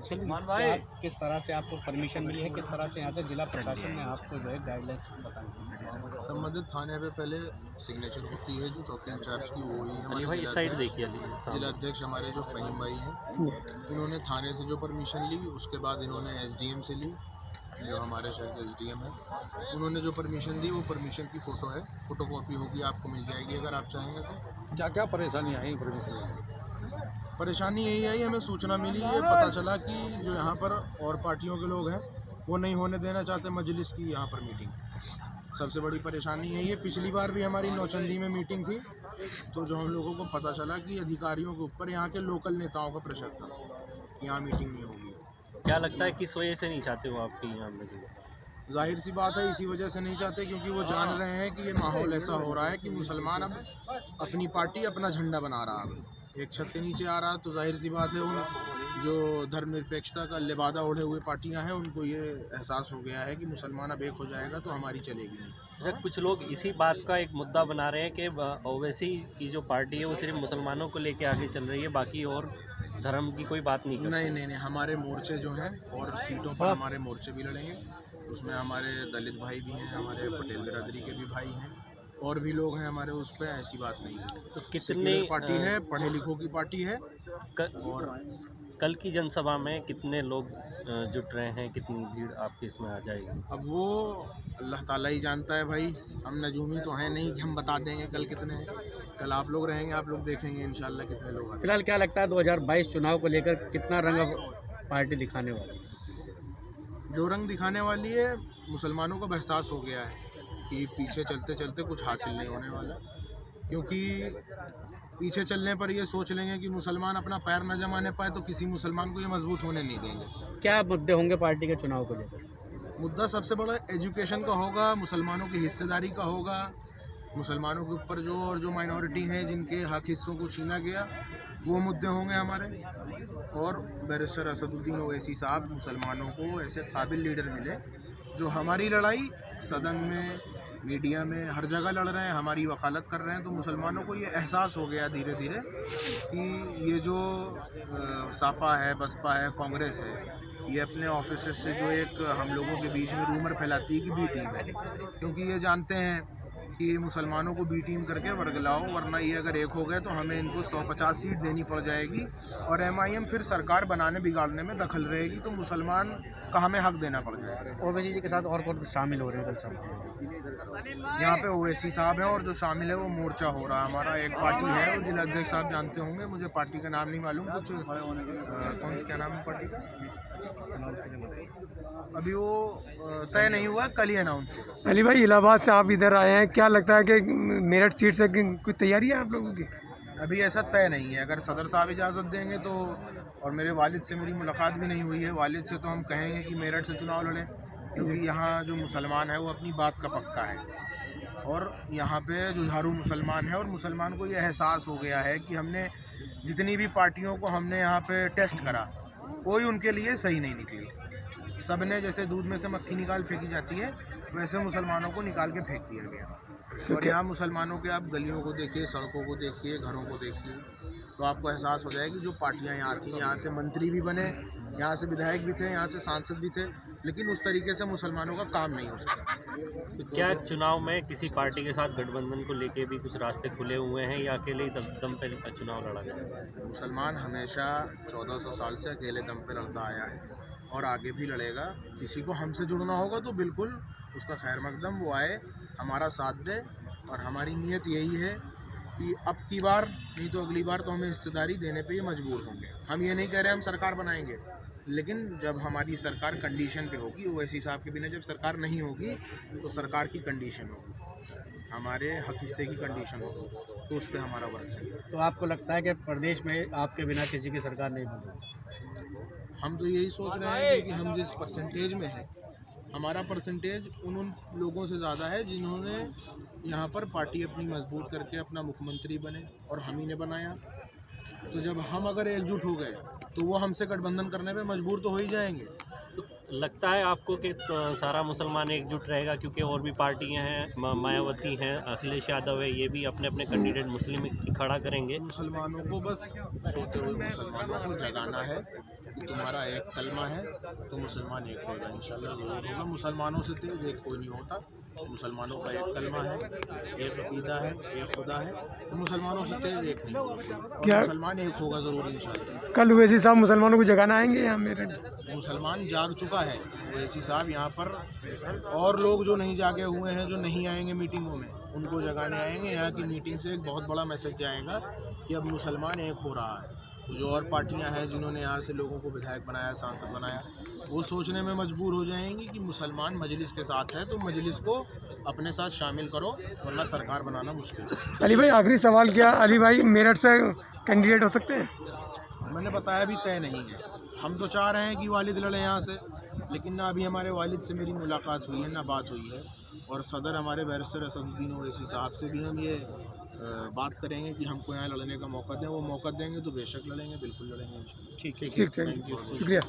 चलिए किस तरह से आपको परमिशन मिली है, किस तरह से यहाँ से जिला प्रशासन ने आपको जो है गाइडलाइंस बताई? संबंधित थाने पे पहले सिग्नेचर होती है, जो चौकी इंचार्ज की वो ही अली भाई इस साइड देखिए, जिला अध्यक्ष हमारे जो फ़हीम भाई हैं, इन्होंने थाने से जो परमिशन ली, उसके बाद इन्होंने एसडीएम से ली, जो हमारे शहर के एसडीएम है, उन्होंने जो परमिशन दी वो परमिशन की फ़ोटो है, फ़ोटोकॉपी होगी, आपको मिल जाएगी अगर आप चाहेंगे तो। क्या क्या परेशानी आई परमिशन? परेशानी यही आई, हमें सूचना मिली है, पता चला कि जो यहाँ पर और पार्टियों के लोग हैं वो नहीं होने देना चाहते मजलिस की यहाँ पर मीटिंग। सबसे बड़ी परेशानी यही है। पिछली बार भी हमारी नौचंदी में मीटिंग थी, तो जो हम लोगों को पता चला कि अधिकारियों के ऊपर यहाँ के लोकल नेताओं का प्रेशर था, यहाँ मीटिंग नहीं होगी। क्या लगता है किस वजह से नहीं चाहते हो आपकी यहाँ में? जाहिर सी बात है, इसी वजह से नहीं चाहते क्योंकि वो जान रहे हैं कि ये माहौल ऐसा हो रहा है कि मुसलमान अब अपनी पार्टी अपना झंडा बना रहा है, एक छत के नीचे आ रहा है। तो जाहिर सी बात है, उन जो धर्मनिरपेक्षता का लिबादा ओढ़े हुए पार्टियां हैं, उनको ये एहसास हो गया है कि मुसलमान अब एक हो जाएगा तो हमारी चलेगी नहीं। जब कुछ लोग इसी बात का एक मुद्दा बना रहे हैं कि ओवैसी की जो पार्टी है वो सिर्फ मुसलमानों को लेके आगे चल रही है, बाकी और धर्म की कोई बात नहीं करती। नहीं, हमारे मोर्चे जो हैं और सीटों पर हमारे मोर्चे भी लड़ेंगे, उसमें हमारे दलित भाई भी हैं, हमारे पटेल बिरादरी के भी भाई हैं, और भी लोग हैं हमारे, उस पर ऐसी बात नहीं है। तो कितने पार्टी है, पढ़े लिखों की पार्टी है। और कल की जनसभा में कितने लोग जुट रहे हैं, कितनी भीड़ आपके इसमें आ जाएगी? अब वो अल्लाह ताला ही जानता है भाई, हम नजूमी तो हैं नहीं कि हम बता देंगे कल कितने हैं। कल आप लोग रहेंगे, आप लोग देखेंगे इंशाल्लाह कितने लोग आते। फिलहाल क्या लगता है 2022 चुनाव को लेकर कितना रंग पार्टी दिखाने वाली है? जो रंग दिखाने वाली है, मुसलमानों को एहसास हो गया है कि पीछे चलते चलते कुछ हासिल नहीं होने वाला, क्योंकि पीछे चलने पर ये सोच लेंगे कि मुसलमान अपना पैर न जमाने पाए तो किसी मुसलमान को ये मजबूत होने नहीं देंगे। क्या मुद्दे होंगे पार्टी के चुनाव को लेकर? मुद्दा सबसे बड़ा एजुकेशन का होगा, मुसलमानों की हिस्सेदारी का होगा, मुसलमानों के ऊपर जो और जो माइनॉरिटी हैं जिनके हक हिस्सों को छीना गया, वो मुद्दे होंगे हमारे। और बैरिस्टर असदुद्दीन ओवैसी साहब मुसलमानों को ऐसे काबिल लीडर मिले जो हमारी लड़ाई सदन में, मीडिया में, हर जगह लड़ रहे हैं, हमारी वकालत कर रहे हैं। तो मुसलमानों को ये एहसास हो गया धीरे धीरे कि ये जो सापा है, बसपा है, कांग्रेस है, ये अपने ऑफिसेस से जो एक हम लोगों के बीच में रूमर फैलाती है कि बी टीम है, क्योंकि ये जानते हैं कि मुसलमानों को बी टीम करके वर्गलाओ, वरना ये अगर एक हो गए तो हमें इनको 150 सीट देनी पड़ जाएगी और एमआईएम फिर सरकार बनाने बिगाड़ने में दखल रहेगी, तो मुसलमान का हमें हक देना पड़ जाएगा। ओवैसी जी के साथ और कौन शामिल हो रहे हैं कल सब? यहाँ पे ओवैसी साहब हैं और जो शामिल है वो मोर्चा हो रहा है हमारा। एक पार्टी है, वो जिला अध्यक्ष साहब जानते होंगे, मुझे पार्टी का नाम नहीं मालूम, कुछ कौन सा क्या नाम है पार्टी का, अभी वो तय नहीं हुआ, कल ही अनाउंस होगा। अली भाई, इलाहाबाद से आप इधर आए हैं, क्या लगता है कि मेरठ सीट से कोई तैयारी है आप लोगों की? अभी ऐसा तय नहीं है, अगर सदर साहब इजाज़त देंगे तो, और मेरे वालिद से मेरी मुलाकात भी नहीं हुई है, वालिद से तो हम कहेंगे कि मेरठ से चुनाव लड़ें, क्योंकि यहाँ जो मुसलमान है वो अपनी बात का पक्का है, और यहाँ पे जुझारू मुसलमान है, और मुसलमान को ये एहसास हो गया है कि हमने जितनी भी पार्टियों को हमने यहाँ पे टेस्ट करा, कोई उनके लिए सही नहीं निकली। सब ने जैसे दूध में से मक्खी निकाल फेंकी जाती है, वैसे मुसलमानों को निकाल के फेंक दिया गया। और यहाँ मुसलमानों के आप गलियों को देखिए, सड़कों को देखिए, घरों को देखिए, तो आपको एहसास हो जाएगा कि जो पार्टियाँ यहाँ थी, यहाँ से मंत्री भी बने, यहाँ से विधायक भी थे, यहाँ से सांसद भी थे, लेकिन उस तरीके से मुसलमानों का काम नहीं हो सका। तो क्या चुनाव में किसी पार्टी के साथ गठबंधन को लेके भी कुछ रास्ते खुले हुए हैं, या अकेले ही दम पे चुनाव लड़ा जाएगा? मुसलमान हमेशा 1400 साल से अकेले दम पे लड़ता आया है और आगे भी लड़ेगा। किसी को हमसे जुड़ना होगा तो बिल्कुल उसका खैर मकदम, वो आए, हमारा साथ दे, और हमारी नीयत यही है कि अब की बार नहीं तो अगली बार तो हमें हिस्सेदारी देने पे ये मजबूर होंगे। हम ये नहीं कह रहे हम सरकार बनाएंगे, लेकिन जब हमारी सरकार कंडीशन पे होगी, ओवैसी साहब के बिना जब सरकार नहीं होगी तो सरकार की कंडीशन होगी, हमारे हक हिस्से की कंडीशन होगी, तो उस पर हमारा वर्क चलेगा। तो आपको लगता है कि प्रदेश में आपके बिना किसी की सरकार नहीं बनेगी? हम तो यही सोच रहे हैं कि हम जिस परसेंटेज में हैं, हमारा परसेंटेज उन लोगों से ज़्यादा है जिन्होंने यहाँ पर पार्टी अपनी मजबूत करके अपना मुख्यमंत्री बने, और हम ही ने बनाया। तो जब हम अगर एकजुट हो गए तो वो हमसे गठबंधन करने पे मजबूर तो हो ही जाएंगे। तो लगता है आपको कि सारा मुसलमान एकजुट रहेगा, क्योंकि और भी पार्टियां हैं, मायावती हैं, अखिलेश यादव है, ये भी अपने अपने कैंडिडेट मुस्लिम खड़ा करेंगे? मुसलमानों को बस सोते हुए मुसलमानों को जगाना है कि तुम्हारा एक कलमा है तो मुसलमान एक होगा, इंशाल्लाह ज़रूर होगा। मुसलमानों से तेज़ एक कोई नहीं होता। मुसलमानों का एक कलमा है, एक अक़ीदा है, एक खुदा है, तो मुसलमानों से तेज़ एक नहीं होगा और क्या मुसलमान एक होगा ज़रूर इंशाल्लाह। कल ओवैसी साहब मुसलमानों को जगाना आएंगे यहाँ मेरठ? मुसलमान जाग चुका है ओवैसी साहब, यहाँ पर और लोग जो नहीं जागे हुए हैं, जो नहीं आएंगे मीटिंगों में, उनको जगाने आएंगे। यहाँ की मीटिंग से एक बहुत बड़ा मैसेज जाएगा कि अब मुसलमान एक हो रहा है। जो और पार्टियां हैं जिन्होंने यहाँ से लोगों को विधायक बनाया, सांसद बनाया, वो सोचने में मजबूर हो जाएंगी कि मुसलमान मजलिस के साथ है तो मजलिस को अपने साथ शामिल करो, वरना सरकार बनाना मुश्किल है। अली भाई आखिरी सवाल, क्या अली भाई मेरठ से कैंडिडेट हो सकते हैं? मैंने बताया भी तय नहीं है। हम तो चाह रहे हैं कि वालिद लड़े यहाँ से, लेकिन ना अभी हमारे वालिद से मेरी मुलाकात हुई है, ना बात हुई है। और सदर हमारे बैरिस्टर असदुद्दीन ओवैसी साहब से भी हम ये बात करेंगे कि हमको यहाँ लड़ने का मौका दें। वो मौका देंगे तो बेशक लड़ेंगे, बिल्कुल लड़ेंगे इंशाल्लाह। ठीक ठीक, शुक्रिया।